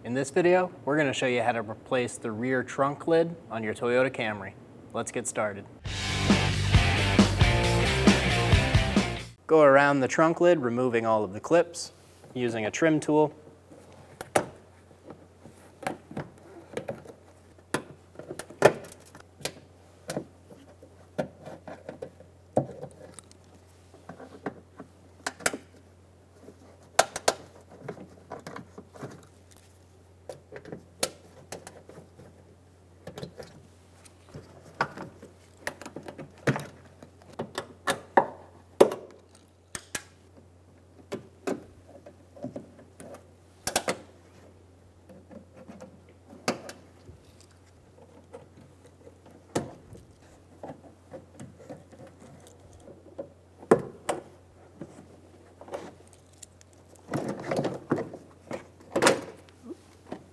In this video, we're going to show you how to replace the rear trunk lid on your Toyota Camry. Let's get started. Go around the trunk lid, removing all of the clips using a trim tool.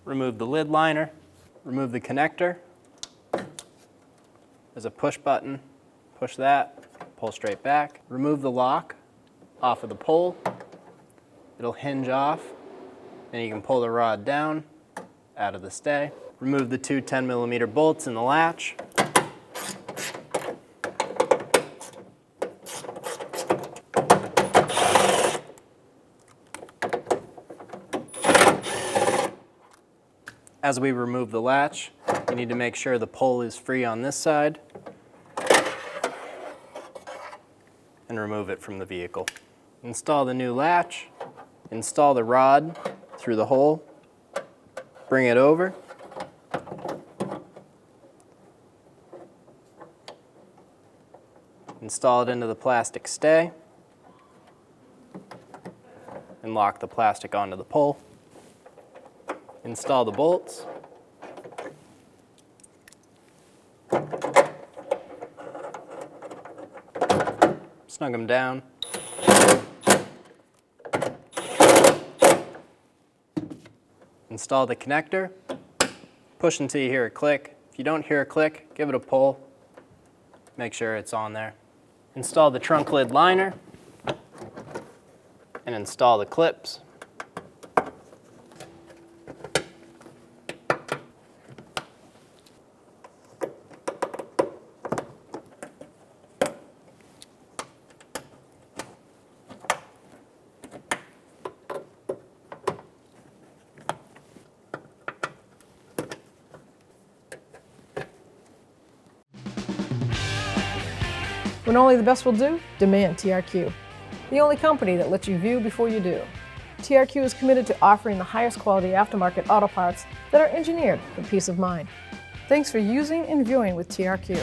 Remove the lid liner, remove the connector. There's a push button, push that, pull straight back. Remove the lock off of the pole. It'll hinge off, and you can pull the rod down out of the stay. Remove the two 10mm bolts in the latch. As we remove the latch, you need to make sure the pole is free on this side and remove it from the vehicle. Install the new latch, install the rod through the hole, bring it over, install it into the plastic stay, and lock the plastic onto the pole. Install the bolts. Snug them down. Install the connector. Push until you hear a click. If you don't hear a click, give it a pull. Make sure it's on there. Install the trunk lid liner and install the clips. When only the best will do, demand TRQ. The only company that lets you view before you do. TRQ is committed to offering the highest quality aftermarket auto parts that are engineered for peace of mind. Thanks for using and viewing with TRQ.